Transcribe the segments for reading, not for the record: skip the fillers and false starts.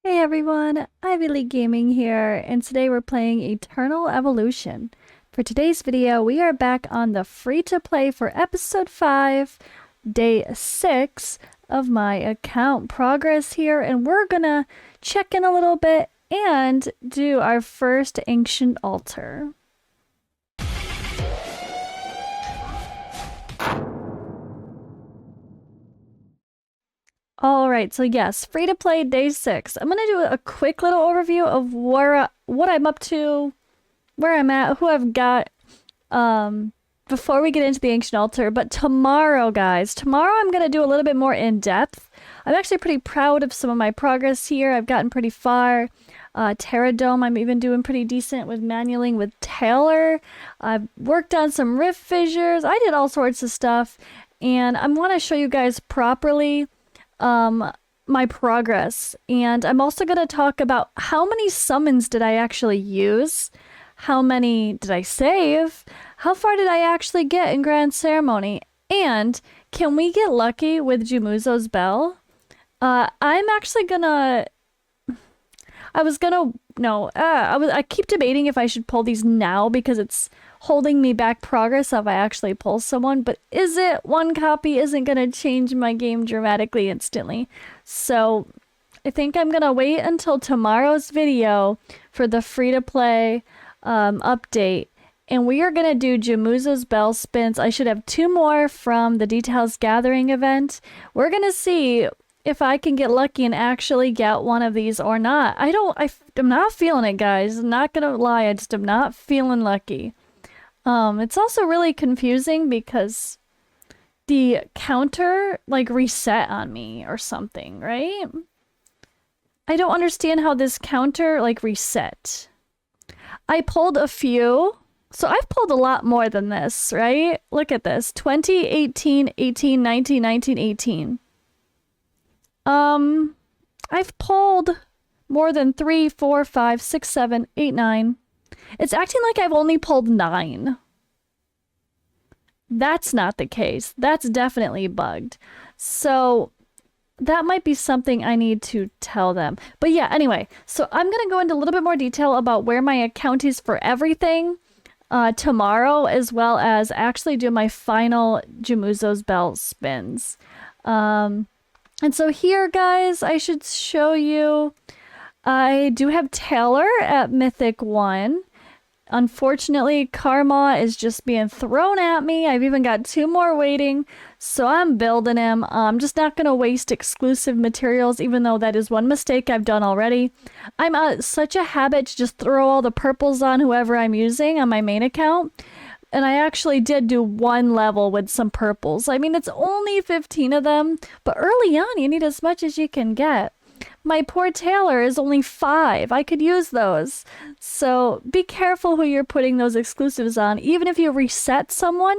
Hey everyone, Ivy League Gaming here, and today we're playing Eternal Evolution. For today's video, we are back on the free-to-play for Episode 5, Day 6 of my account progress here, and we're gonna check in a little bit and do our first Ancient Altar. Alright, so yes, free to play day 6. I'm gonna do a quick little overview of what I'm up to, where I'm at, who I've got, before we get into the Ancient Altar. But tomorrow, guys, I'm gonna do a little bit more in depth. I'm actually pretty proud of some of my progress here. I've gotten pretty far. Terra Dome, I'm even doing pretty decent with manualing with Taylor. I've worked on some rift fissures. I did all sorts of stuff, and I want to show you guys properly my progress. And I'm also going to talk about how many summons did I actually use, how many did I save, how far did I actually get in Grand Ceremony, and can we get lucky with Jumuzo's Bell? I'm actually gonna I keep debating if I should pull these now because it's holding me back progress if I actually pull someone, but is it? One copy isn't gonna change my game dramatically instantly. So I think I'm gonna wait until tomorrow's video for the free-to-play update, and we are gonna do Jumuzo's Bell spins. I should have 2 more from the Details Gathering event. We're gonna see if I can get lucky and actually get one of these or not. I'm not feeling it, guys. I'm not gonna lie, I just am not feeling lucky. It's also really confusing because the counter like reset on me or something, right? I don't understand how this counter like reset. I pulled a few. So I've pulled a lot more than this, right? Look at this. 20, 18, 18, 19, 19, 18. I've pulled more than 3, 4, 5, 6, 7, 8, 9. It's acting like I've only pulled 9. That's not the case. That's definitely bugged. So that might be something I need to tell them. But yeah, anyway, so I'm going to go into a little bit more detail about where my account is for everything tomorrow, as well as actually do my final Jumuzo's Bell spins. And so here, guys, I should show you, I do have Taylor at Mythic 1. Unfortunately, Karma is just being thrown at me. I've even got 2 more waiting, so I'm building him. I'm just not going to waste exclusive materials, even though that is one mistake I've done already. I'm such a habit to just throw all the purples on whoever I'm using on my main account. And I actually did do 1 level with some purples. I mean, it's only 15 of them, but early on, you need as much as you can get. My poor Taylor is only 5. I could use those. So be careful who you're putting those exclusives on. Even if you reset someone,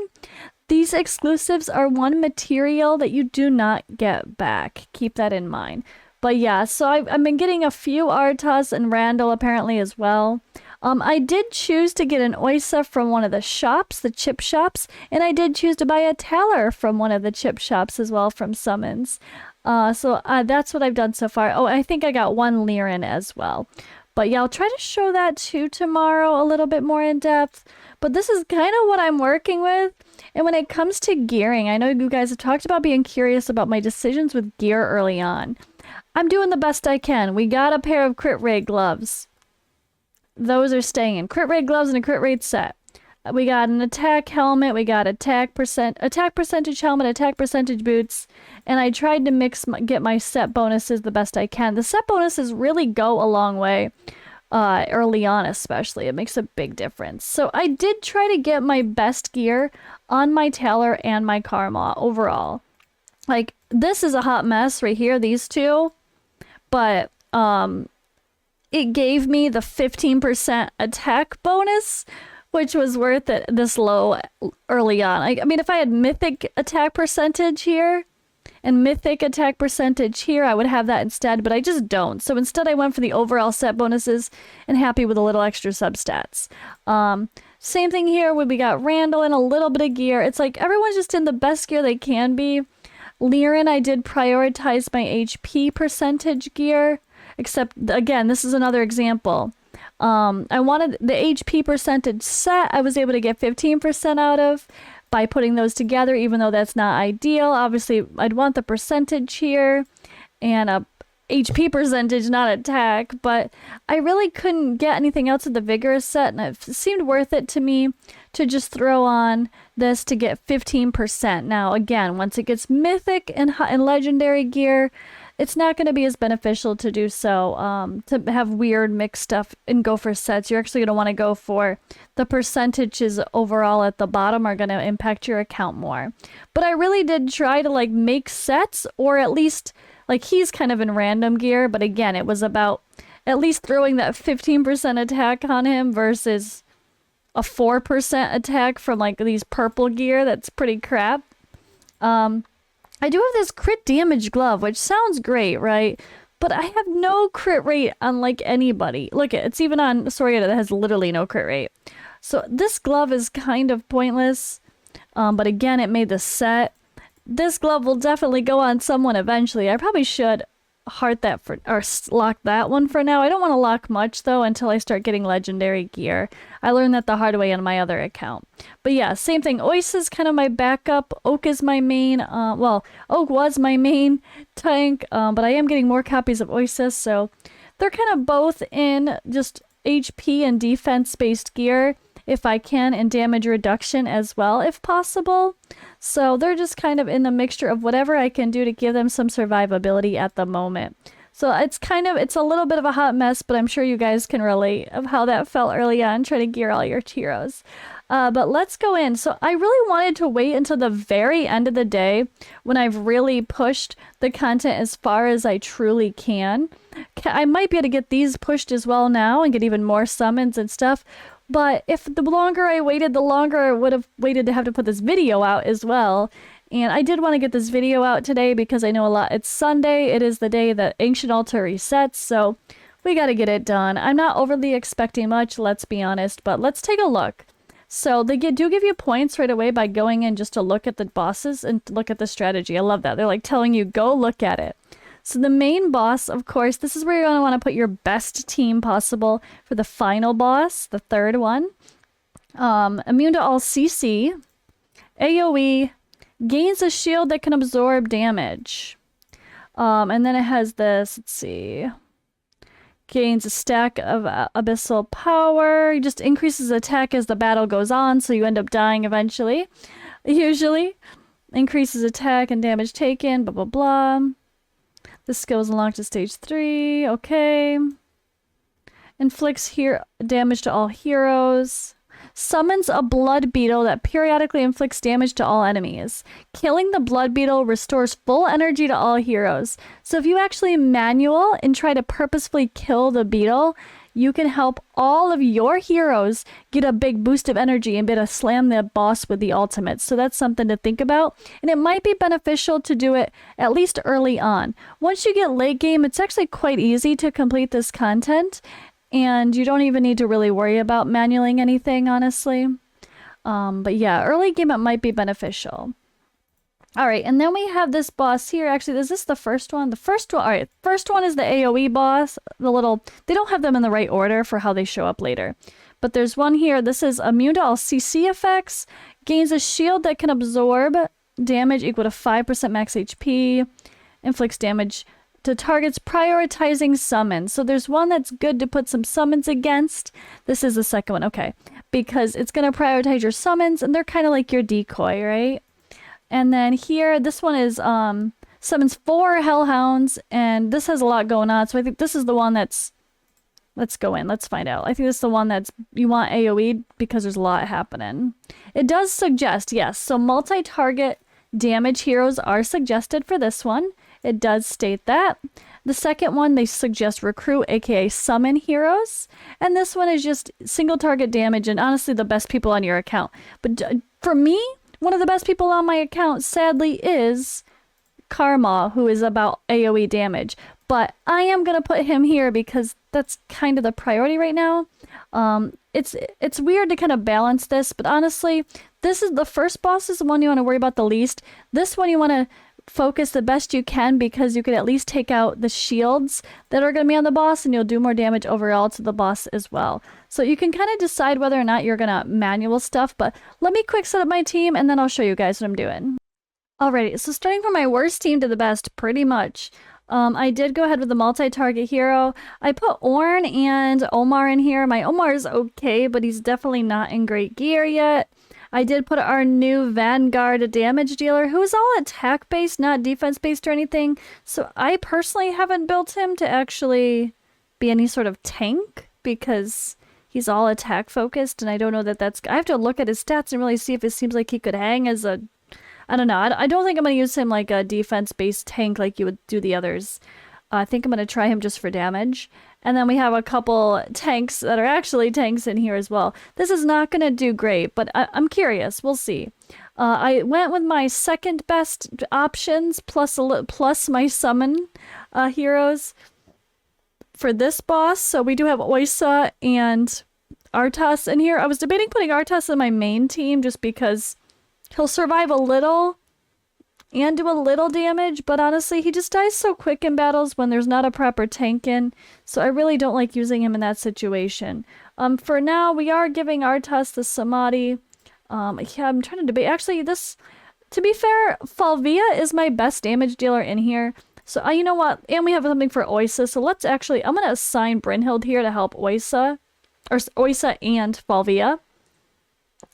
these exclusives are one material that you do not get back. Keep that in mind. But yeah, so I've been getting a few Artas and Randall apparently as well. I did choose to get an Oysa from one of the shops, the chip shops, and I did choose to buy a Taylor from one of the chip shops as well from Summons. So that's what I've done so far. Oh, I think I got 1 Lirin as well. But yeah, I'll try to show that too tomorrow a little bit more in depth. But this is kind of what I'm working with. And when it comes to gearing, I know you guys have talked about being curious about my decisions with gear early on. I'm doing the best I can. We got a pair of crit rate gloves. Those are staying. Crit rate gloves and a crit rate set. We got an attack helmet, we got attack percentage helmet, attack percentage boots, and I tried to get my set bonuses the best I can. The set bonuses really go a long way, early on especially. It makes a big difference. So I did try to get my best gear on my Taylor and my Karma overall. Like, this is a hot mess right here, these two, but it gave me the 15% attack bonus, which was worth it this low early on. I mean, if I had mythic attack percentage here and mythic attack percentage here, I would have that instead, but I just don't. So instead I went for the overall set bonuses and happy with a little extra substats. Same thing here when we got Randall and a little bit of gear. It's like everyone's just in the best gear they can be. Lirin, I did prioritize my HP percentage gear. Except, again, this is another example. I wanted the HP percentage set. I was able to get 15% out of by putting those together, even though that's not ideal. Obviously, I'd want the percentage here and a HP percentage, not attack, but I really couldn't get anything else with the vigorous set, and it seemed worth it to me to just throw on this to get 15%. Now, again, once it gets mythic and legendary gear, it's not going to be as beneficial to do so, to have weird mixed stuff and go for sets. You're actually going to want to go for the percentages overall at the bottom are going to impact your account more. But I really did try to like make sets, or at least like he's kind of in random gear. But again, it was about at least throwing that 15% attack on him versus a 4% attack from like these purple gear. That's pretty crap. I do have this crit damage glove, which sounds great, right? But I have no crit rate on like anybody. Look, it's even on Soria that has literally no crit rate. So this glove is kind of pointless. But again, it made the set. This glove will definitely go on someone eventually. I probably should heart that for, or lock that one for now. I don't want to lock much though until I start getting legendary gear. I learned that the hard way on my other account. But yeah, same thing. Ois is kind of my backup. Oak is my main. Well, Oak was my main tank, but I am getting more copies of Oasis, so they're kind of both in just HP and defense-based gear if I can, and damage reduction as well if possible. So they're just kind of in the mixture of whatever I can do to give them some survivability at the moment. So it's a little bit of a hot mess, but I'm sure you guys can relate of how that felt early on trying to gear all your heroes. But let's go in. So I really wanted to wait until the very end of the day when I've really pushed the content as far as I truly can. I might be able to get these pushed as well now and get even more summons and stuff. But if the longer I waited, the longer I would have waited to have to put this video out as well. And I did want to get this video out today because I know it's Sunday. It is the day that Ancient Altar resets, so we got to get it done. I'm not overly expecting much, let's be honest, but let's take a look. So they do give you points right away by going in just to look at the bosses and look at the strategy. I love that. They're like telling you, go look at it. So the main boss, of course, this is where you're going to want to put your best team possible for the final boss, the third one. Immune to all CC, AoE, gains a shield that can absorb damage. And then it has this, let's see, gains a stack of abyssal power, just increases attack as the battle goes on, so you end up dying eventually, usually. Increases attack and damage taken, blah, blah, blah. This skill is unlocked to stage 3. Okay. Inflicts damage to all heroes. Summons a blood beetle that periodically inflicts damage to all enemies. Killing the blood beetle restores full energy to all heroes. So if you actually manual and try to purposefully kill the beetle, you can help all of your heroes get a big boost of energy and be able to slam the boss with the ultimate. So that's something to think about. And it might be beneficial to do it at least early on. Once you get late game, it's actually quite easy to complete this content. And you don't even need to really worry about manualing anything, honestly. But yeah, early game it might be beneficial. All right, and then we have this boss here. Actually, is this the first one? The first one, all right, first one is the AoE boss. They don't have them in the right order for how they show up later. But there's one here. This is immune to all CC effects. Gains a shield that can absorb damage equal to 5% max HP. Inflicts damage to targets prioritizing summons. So there's one that's good to put some summons against. This is the second one, okay. Because it's going to prioritize your summons, and they're kind of like your decoy, right? And then here, this one is summons 4 hellhounds, and this has a lot going on. So I think this is the one that's, let's go in, let's find out. I think this is the one that's, you want AoE because there's a lot happening. It does suggest, yes, so multi-target damage heroes are suggested for this one. It does state that. The second one, they suggest recruit, aka summon heroes. And this one is just single target damage, and honestly the best people on your account. But for me, one of the best people on my account, sadly, is Karma, who is about AoE damage. But I am going to put him here because that's kind of the priority right now. It's weird to kind of balance this, but honestly, this is the first boss is the one you want to worry about the least. This one you want to focus the best you can, because you could at least take out the shields that are going to be on the boss, and you'll do more damage overall to the boss as well. So you can kind of decide whether or not you're going to manual stuff, but let me quick set up my team and then I'll show you guys what I'm doing. Alrighty, so starting from my worst team to the best, pretty much. I did go ahead with the multi-target hero. I put Ornn and Omar in here. My Omar is okay, but he's definitely not in great gear yet. I did put our new Vanguard damage dealer, who is all attack-based, not defense-based or anything. So I personally haven't built him to actually be any sort of tank, because he's all attack-focused, and I don't know that that's... I have to look at his stats and really see if it seems like he could hang as a... I don't know. I don't think I'm going to use him like a defense-based tank like you would do the others. I think I'm going to try him just for damage. And then we have a couple tanks that are actually tanks in here as well. This is not going to do great, but I'm curious. We'll see. I went with my second best options plus my summon heroes for this boss. So we do have Oysa and Arthas in here. I was debating putting Arthas in my main team just because he'll survive a little and do a little damage, but honestly, he just dies so quick in battles when there's not a proper tank in, so I really don't like using him in that situation. For now, we are giving Arthas the Samadhi. Yeah, I'm trying to debate. Actually, to be fair, Falvia is my best damage dealer in here, so you know what? And we have something for Oysa, so let's actually, I'm going to assign Brynhild here to help Oysa, or Oysa and Falvia.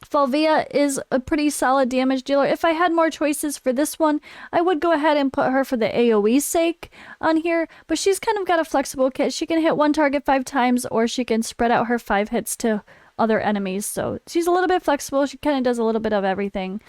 Falvia is a pretty solid damage dealer. If I had more choices for this one, I would go ahead and put her for the AoE sake on here, but she's kind of got a flexible kit. She can hit one target 5 times, or she can spread out her 5 hits to other enemies, so she's a little bit flexible. She kind of does a little bit of everything.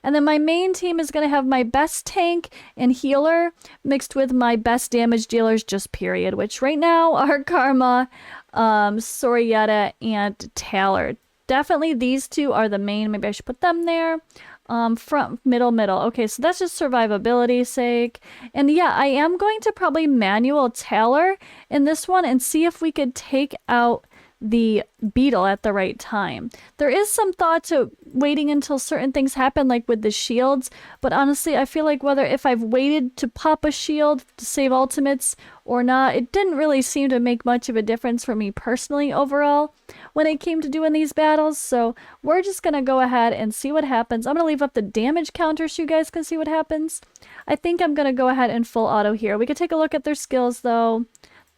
And then my main team is going to have my best tank and healer mixed with my best damage dealers, just period, which right now are Karma, Sorietta, and Taller. Definitely these two are the main. Maybe I should put them there. Front, middle. Okay, so that's just survivability sake. And yeah, I am going to probably manual Taylor in this one and see if we could take out the beetle at the right time. There is some thought to waiting until certain things happen, like with the shields, but honestly, I feel like whether if I've waited to pop a shield to save ultimates or not, it didn't really seem to make much of a difference for me personally overall when it came to doing these battles, so we're just gonna go ahead and see what happens. I'm gonna leave up the damage counter so you guys can see what happens. I think I'm gonna go ahead and full auto here. We could take a look at their skills though.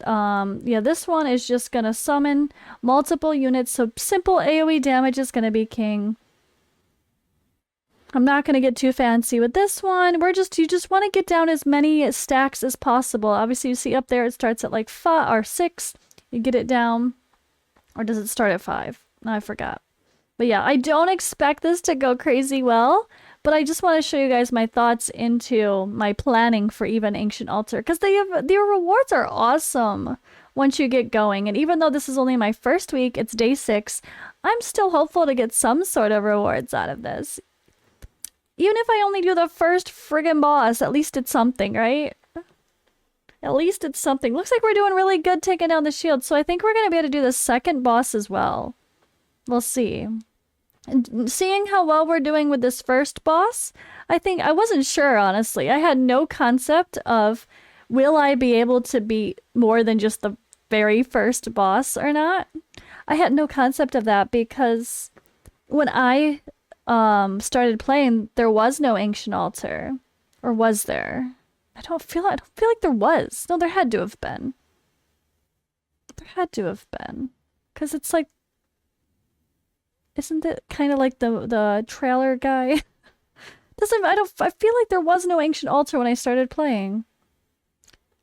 Yeah, this one is just gonna summon multiple units, so simple AoE damage is gonna be king. I'm not gonna get too fancy with this one. You just want to get down as many stacks as possible. Obviously, you see up there it starts at like 5 or 6. You get it down, or does it start at 5? I forgot. But yeah, I don't expect this to go crazy well. But I just want to show you guys my thoughts into my planning for even Ancient Altar, because their rewards are awesome once you get going. And even though this is only my first week, it's day 6, I'm still hopeful to get some sort of rewards out of this. Even if I only do the first friggin' boss, at least it's something, right? At least it's something. Looks like we're doing really good taking down the shield, so I think we're going to be able to do the second boss as well. We'll see. And seeing how well we're doing with this first boss, I wasn't sure, honestly. I had no concept of, will I be able to beat more than just the very first boss or not? I had no concept of that because when I started playing, there was no Ancient Altar. Or was there? I don't feel like there was. No, there had to have been. There had to have been. Because it's like, isn't it kind of like the trailer guy? I feel like there was no Ancient Altar when I started playing.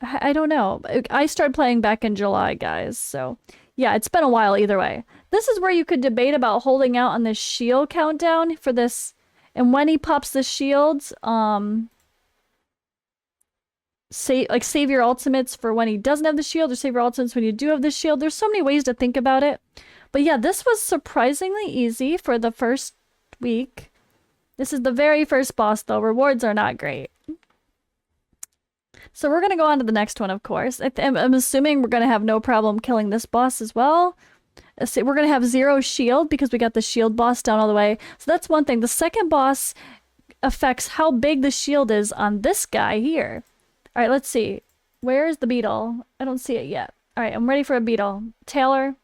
I don't know. I started playing back in July, guys, so yeah, it's been a while either way. This is where you could debate about holding out on this shield countdown for this, and when he pops the shields, save your ultimates for when he doesn't have the shield, or save your ultimates when you do have the shield. There's so many ways to think about it. But yeah, this was surprisingly easy for the first week. This is the very first boss, though. Rewards are not great. So we're going to go on to the next one, of course. I'm assuming we're going to have no problem killing this boss as well. We're going to have 0 shield because we got the shield boss down all the way. So that's one thing. The second boss, affects how big the shield is on this guy here. All right, let's see. Where's the beetle? I don't see it yet. All right, I'm ready for a beetle. Taylor.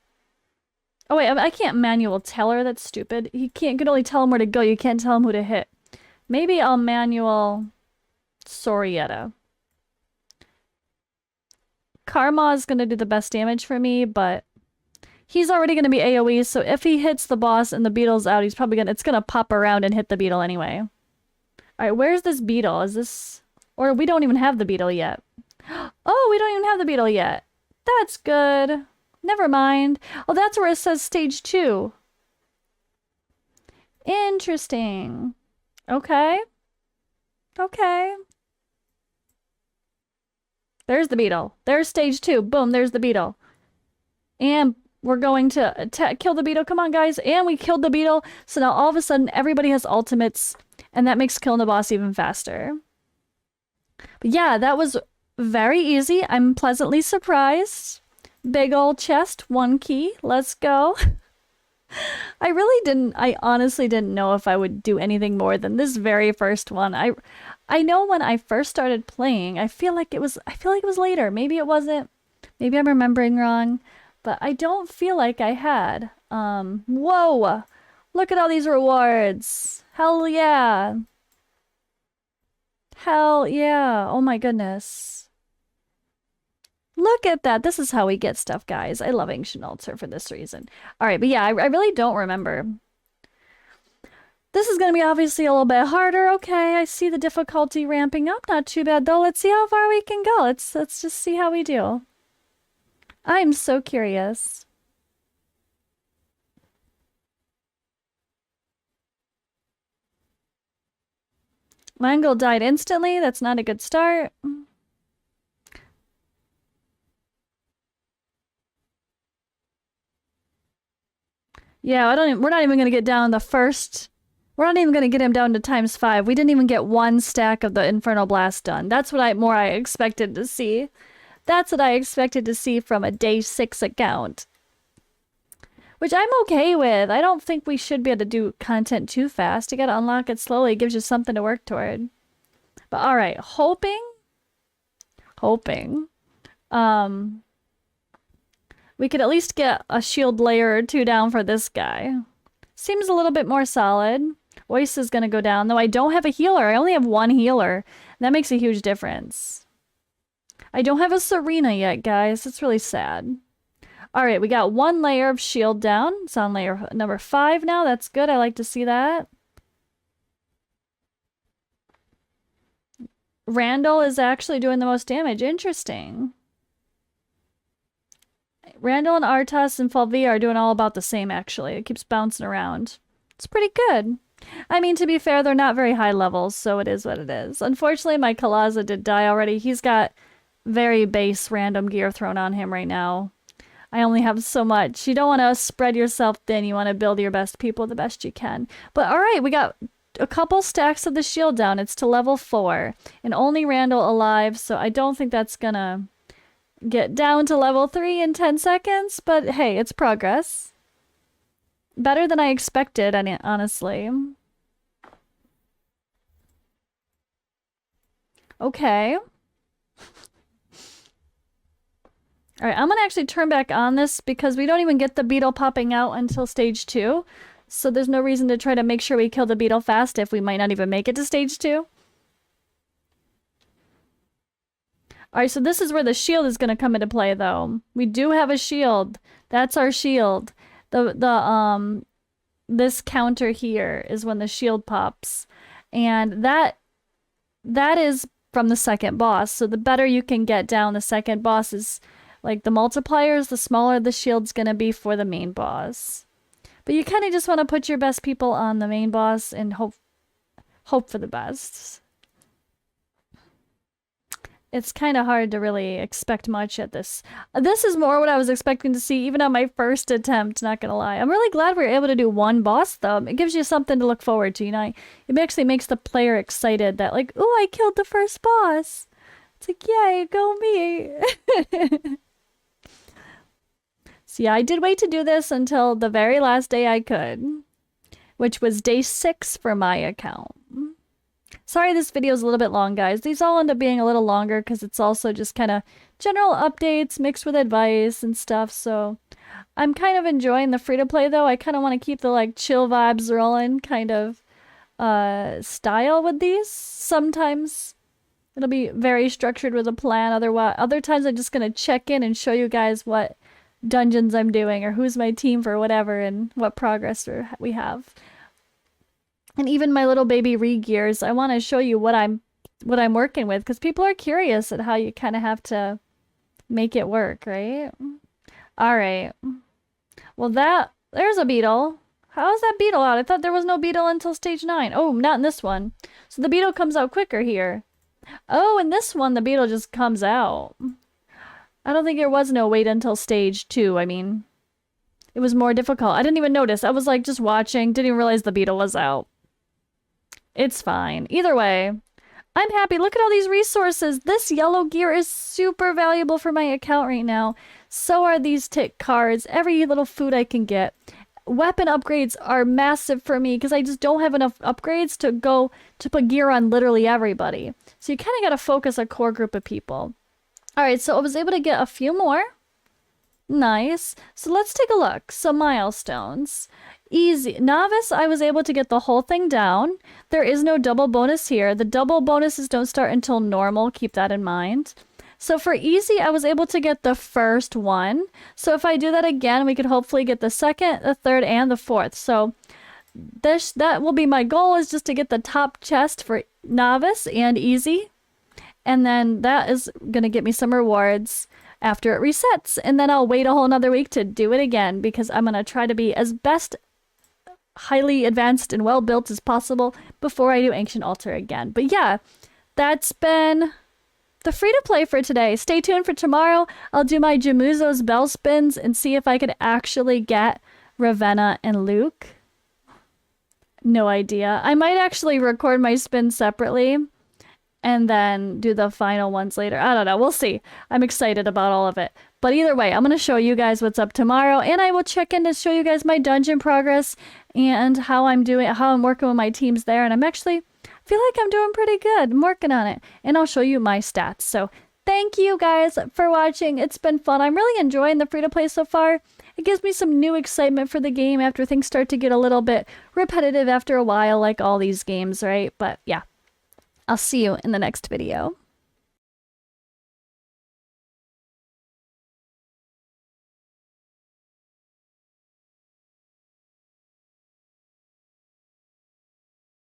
Oh wait, I can't manual Taylor. That's stupid. You can only tell him where to go. You can't tell him who to hit. Maybe I'll manual Sorietta. Karma is going to do the best damage for me, but he's already going to be AoE, so if he hits the boss and the beetle's out, he's probably it's going to pop around and hit the beetle anyway. Alright, where's this beetle? Is this... Or we don't even have the beetle yet. Oh, we don't even have the beetle yet. That's good. Never mind. Oh, that's where it says stage 2. Interesting. Okay. Okay. There's the beetle. There's stage 2. Boom, there's the beetle. And we're going to kill the beetle. Come on, guys. And we killed the beetle. So now all of a sudden, everybody has ultimates. And that makes killing the boss even faster. But yeah, that was very easy. I'm pleasantly surprised. Big old chest, 1 key. Let's go. I honestly didn't know if I would do anything more than this very first one. I know when I first started playing, I feel like it was later. Maybe it wasn't. Maybe I'm remembering wrong, but I don't feel like I had. Whoa! Look at all these rewards. Hell yeah. Hell yeah. Oh my goodness. Look at that. This is how we get stuff, guys. I love Ancient Altar for this reason. All right, but yeah, I really don't remember. This is going to be obviously a little bit harder. Okay, I see the difficulty ramping up. Not too bad, though. Let's see how far we can go. Let's just see how we do. I'm so curious. Mangle died instantly. That's not a good start. Yeah, we're not even going to get down the first... We're not even going to get him down to ×5. We didn't even get 1 stack of the Infernal Blast done. That's what I expected to see. That's what I expected to see from a day 6 account. Which I'm okay with. I don't think we should be able to do content too fast. You gotta unlock it slowly. It gives you something to work toward. But alright, hoping. We could at least get a shield layer or 2 down for this guy. Seems a little bit more solid. Voice is gonna go down, though I don't have a healer. I only have 1 healer. That makes a huge difference. I don't have a Serena yet, guys. It's really sad. Alright, we got 1 layer of shield down. It's on layer number 5 now. That's good. I like to see that. Randall is actually doing the most damage. Interesting. Randall and Artas and Falvia are doing all about the same, actually. It keeps bouncing around. It's pretty good. I mean, to be fair, they're not very high levels, so it is what it is. Unfortunately, my Kalaza did die already. He's got very base random gear thrown on him right now. I only have so much. You don't want to spread yourself thin. You want to build your best people the best you can. But alright, we got a couple stacks of the shield down. It's to level 4. And only Randall alive, so I don't think that's gonna get down to level 3 in 10 seconds. But hey, it's progress. Better than I expected, honestly. Okay. Alright, I'm gonna actually turn back on this because we don't even get the beetle popping out until stage 2. So there's no reason to try to make sure we kill the beetle fast if we might not even make it to stage 2. Alright, so this is where the shield is gonna come into play, though. We do have a shield. That's our shield. This counter here is when the shield pops. And that is from the second boss. So the better you can get down the second boss is... Like, the multipliers, the smaller the shield's gonna be for the main boss. But you kind of just want to put your best people on the main boss and hope for the best. It's kind of hard to really expect much at this. This is more what I was expecting to see even on my first attempt, not gonna lie. I'm really glad we were able to do 1 boss, though. It gives you something to look forward to, you know? It actually makes the player excited that, like, ooh, I killed the first boss! It's like, yay, go me! So yeah, I did wait to do this until the very last day I could, which was day 6 for my account. Sorry this video is a little bit long, guys. These all end up being a little longer because it's also just kind of general updates mixed with advice and stuff. So I'm kind of enjoying the free-to-play, though. I kind of want to keep the, like, chill vibes rolling kind of style with these. Sometimes it'll be very structured with a plan. Other times I'm just going to check in and show you guys what dungeons I'm doing or who's my team for whatever and what progress we have. And even my little baby re-gears, I want to show you what I'm working with because people are curious at how you kind of have to make it work, right? All right. Well, there's a beetle. How is that beetle out? I thought there was no beetle until stage 9. Oh, not in this one. So the beetle comes out quicker here. Oh, in this one, the beetle just comes out. I don't think there was no wait until stage 2. I mean, it was more difficult. I didn't even notice. I was like just watching. Didn't even realize the beetle was out. It's fine. Either way, I'm happy. Look at all these resources. This yellow gear is super valuable for my account right now. So are these tick cards. Every little food I can get. Weapon upgrades are massive for me because I just don't have enough upgrades to put gear on literally everybody. So you kind of got to focus a core group of people. All right, so I was able to get a few more. Nice. So let's take a look. So milestones. Easy. Novice, I was able to get the whole thing down. There is no double bonus here. The double bonuses don't start until normal. Keep that in mind. So for easy, I was able to get the first one. So if I do that again, we could hopefully get the second, the third, and the fourth. So that will be my goal, is just to get the top chest for novice and easy. And then that is going to get me some rewards after it resets. And then I'll wait a whole another week to do it again because I'm going to try to be as best highly advanced and well built as possible before I do Ancient Altar again. But yeah, that's been the free-to-play for today. Stay tuned for tomorrow. I'll do my Jamuzo's bell spins and see if I could actually get Ravenna and Luke. No idea. I might actually record my spins separately and then do the final ones later. I don't know. We'll see. I'm excited about all of it. But either way, I'm going to show you guys what's up tomorrow, and I will check in to show you guys my dungeon progress and how I'm working with my teams there. And I feel like I'm doing pretty good. I'm working on it. And I'll show you my stats. So thank you guys for watching. It's been fun. I'm really enjoying the free-to-play so far. It gives me some new excitement for the game after things start to get a little bit repetitive after a while, like all these games, right? But yeah, I'll see you in the next video.